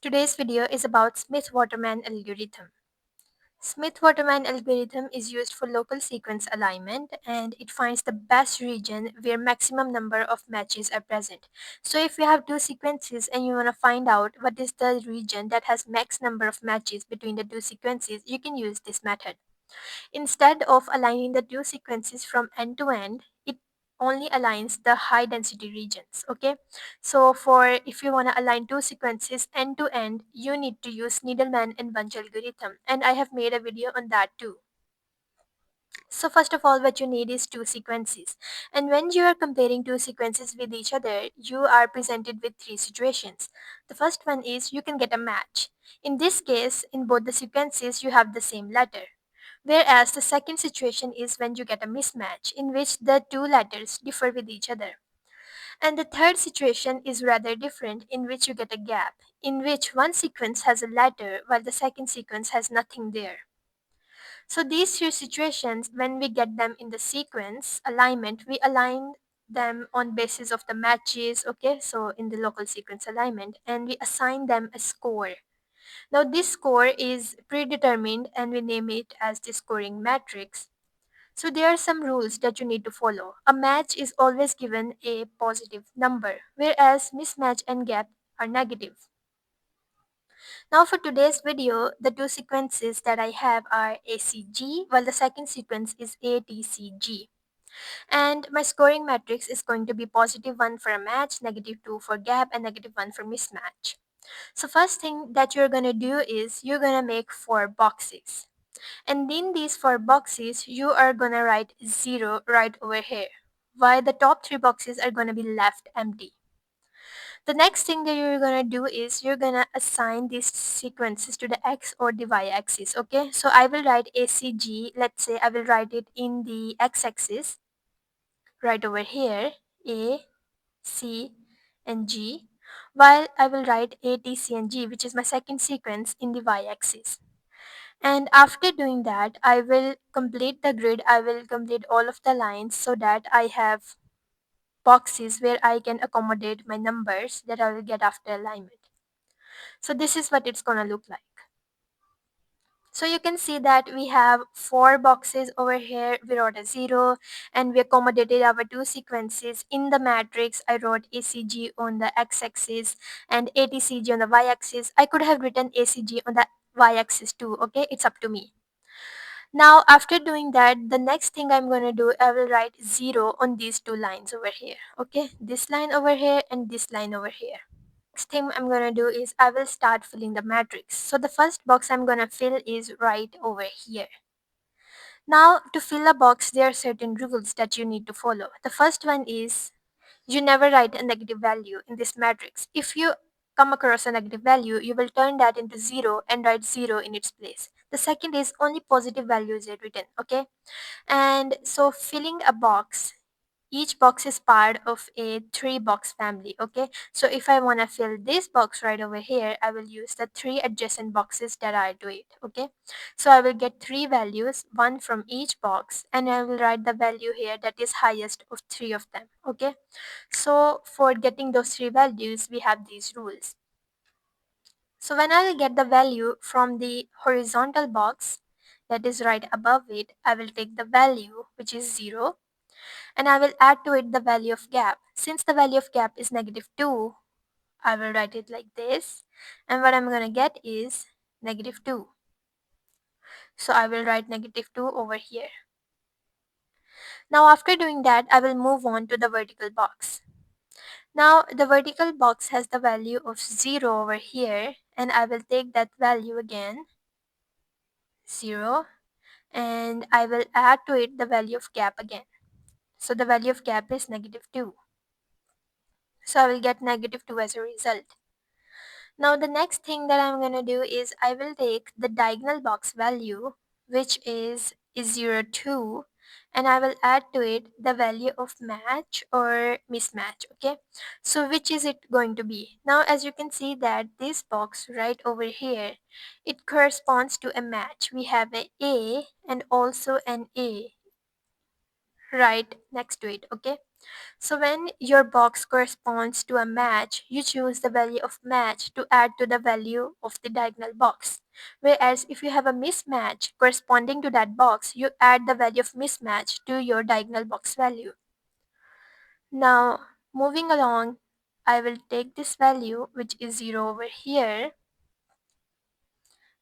Today's video is about Smith-Waterman algorithm. Smith-Waterman algorithm is used for local sequence alignment and it finds the best region where maximum number of matches are present. So if you have two sequences and you want to find out what is the region that has max number of matches between the two sequences, you can use this method. Instead of aligning the two sequences from end to end, it only aligns the high density regions. Okay, so for if you want to align two sequences end to end, you need to use Needleman and Bunch algorithm, and I have made a video on that too. So first of all, what you need is two sequences. And when you are comparing two sequences with each other, you are presented with three situations. The first one is you can get a match. In this case, in both the sequences, you have the same letter. Whereas the second situation is when you get a mismatch, in which the two letters differ with each other. And the third situation is rather different, in which you get a gap, in which one sequence has a letter while the second sequence has nothing there. So these three situations, when we get them in the sequence alignment, we align them on basis of the matches, okay, so in the local sequence alignment, and we assign them a score. Now this score is predetermined and we name it as the scoring matrix. So there are some rules that you need to follow. A match is always given a positive number, whereas mismatch and gap are negative. Now for today's video, the two sequences that I have are ACG, while the second sequence is ATCG. And my scoring matrix is going to be positive 1 for a match, negative 2 for gap, and negative 1 for mismatch. So first thing that you're going to do is you're going to make 4 boxes. And in these 4 boxes, you are going to write 0 right over here, while the top 3 boxes are going to be left empty. The next thing that you're gonna do is you're gonna assign these sequences to the x or the y axis. Okay, so I will write ACG. Let's say I will write it in the x axis right over here, A, C, and G, while I will write A, T, C, and G, which is my second sequence, in the y axis. And after doing that, I will complete the grid. I will complete all of the lines so that I have boxes where I can accommodate my numbers that I will get after alignment. So this is what it's gonna look like. So you can see that we have 4 boxes over here. We wrote a 0 and we accommodated our two sequences in the matrix. I wrote ACG on the x-axis and ATCG on the y-axis. I could have written ACG on the y-axis too. Okay, it's up to me. Now after doing that, the next thing I'm going to do, I will write 0 on these two lines over here. Okay, this line over here and this line over here. Next thing I'm going to do is I will start filling the matrix. So the first box I'm going to fill is right over here. Now to fill a box, there are certain rules that you need to follow. The first one is you never write a negative value in this matrix. If you come across a negative value, you will turn that into 0 and write 0 in its place. The second is only positive values are written, okay? And so filling a box, each box is part of a 3-box family. Okay, so if I want to fill this box right over here, I will use the 3 adjacent boxes that are to it. Okay, so I will get 3 values, one from each box, and I will write the value here that is highest of 3 of them. Okay, so for getting those 3 values, we have these rules. So when I will get the value from the horizontal box that is right above it, I will take the value which is 0 and I will add to it the value of gap. Since the value of gap is negative 2, I will write it like this, and what I'm going to get is negative 2. So I will write negative 2 over here. Now after doing that, I will move on to the vertical box. Now the vertical box has the value of 0 over here, and I will take that value again, 0, and I will add to it the value of gap again. So the value of gap is negative 2. So I will get negative 2 as a result. Now the next thing that I'm going to do is I will take the diagonal box value, which is 0, 2, and I will add to it the value of match or mismatch. Okay, so which is it going to be? Now as you can see that this box right over here, it corresponds to a match. We have A and also an A right next to it. Okay, So when your box corresponds to a match, you choose the value of match to add to the value of the diagonal box. Whereas if you have a mismatch corresponding to that box, you add the value of mismatch to your diagonal box value. Now, moving along, I will take this value, which is 0 over here,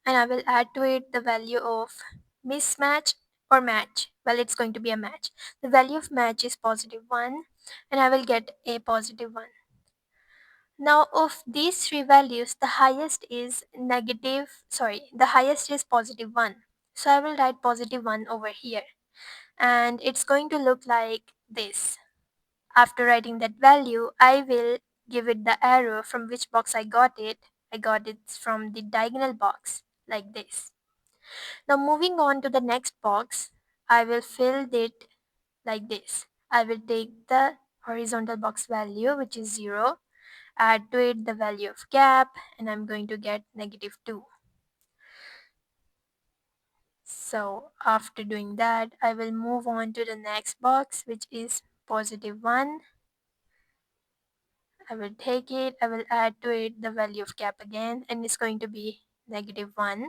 and I will add to it the value of mismatch or match. Well, it's going to be a match. The value of match is positive 1, and I will get a positive 1. Now, of these three values, the highest is positive 1. So I will write positive 1 over here, and it's going to look like this. After writing that value, I will give it the arrow from which box I got it. I got it from the diagonal box, like this. Now moving on to the next box, I will fill it like this. I will take the horizontal box value, which is 0, add to it the value of gap, and I'm going to get negative 2. So after doing that, I will move on to the next box, which is positive 1. I will take it, I will add to it the value of gap again, and it's going to be negative 1.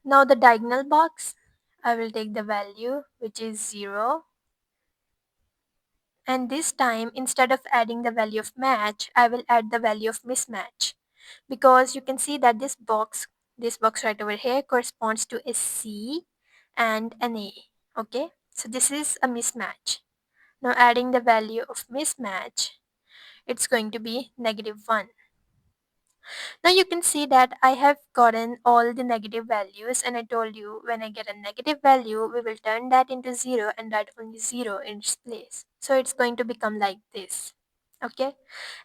Now the diagonal box, I will take the value, which is 0. And this time, instead of adding the value of match, I will add the value of mismatch. Because you can see that this box right over here corresponds to a C and an A. Okay, so this is a mismatch. Now adding the value of mismatch, it's going to be negative 1. Now you can see that I have gotten all the negative values, and I told you when I get a negative value, we will turn that into 0 and write only 0 in its place. So it's going to become like this. Okay,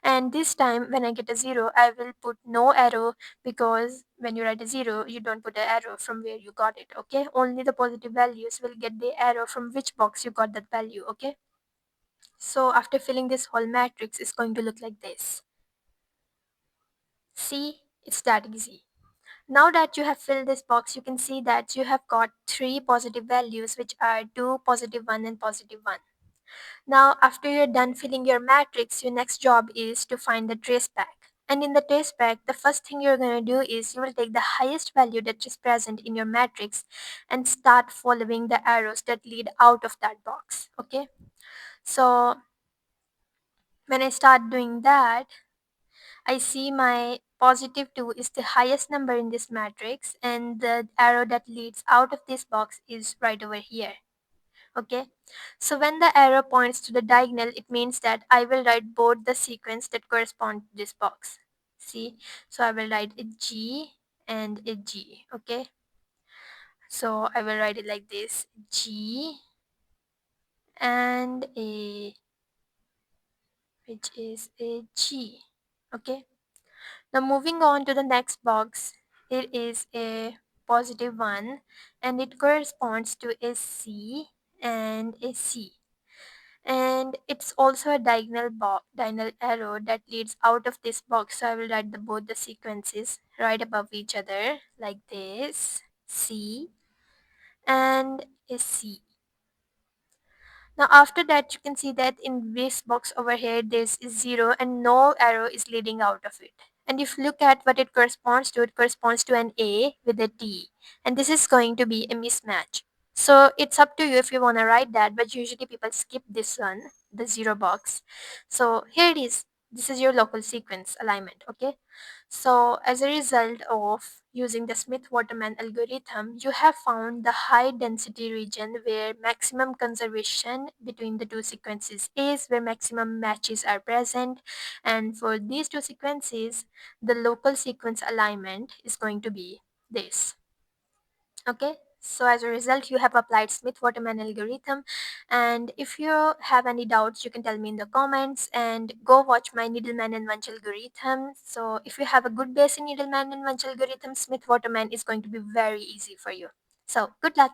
and this time when I get a 0, I will put no arrow, because when you write a 0, you don't put an arrow from where you got it. Okay, only the positive values will get the arrow from which box you got that value. Okay, so after filling this whole matrix, it's going to look like this. See, it's that easy. Now that you have filled this box, you can see that you have got 3 positive values, which are 2, positive 1, and positive 1. Now, after you're done filling your matrix, your next job is to find the traceback. And in the traceback, the first thing you're going to do is you will take the highest value that is present in your matrix and start following the arrows that lead out of that box. Okay, so when I start doing that, I see my positive 2 is the highest number in this matrix, and the arrow that leads out of this box is right over here. Okay, so when the arrow points to the diagonal, it means that I will write both the sequence that correspond to this box. See, so I will write a G and a G. Okay, so I will write it like this: G and a, which is a G. Okay, now moving on to the next box, it is a positive 1, and it corresponds to a C and a C. And it's also a diagonal arrow that leads out of this box. So I will write both the sequences right above each other like this: C and a C. Now after that, you can see that in this box over here, there's a 0 and no arrow is leading out of it. And if you look at what it corresponds to an A with a T. And this is going to be a mismatch. So it's up to you if you want to write that, but usually people skip this one, the 0 box. So here it is. This is your local sequence alignment, okay? So as a result of using the Smith-Waterman algorithm, you have found the high density region where maximum conservation between the two sequences is, where maximum matches are present. And for these two sequences, the local sequence alignment is going to be this. Okay, so as a result, you have applied Smith-Waterman algorithm. And if you have any doubts, you can tell me in the comments, and go watch my Needleman and Wunsch algorithm. So if you have a good base in Needleman and Wunsch algorithm, Smith-Waterman is going to be very easy for you. So good luck.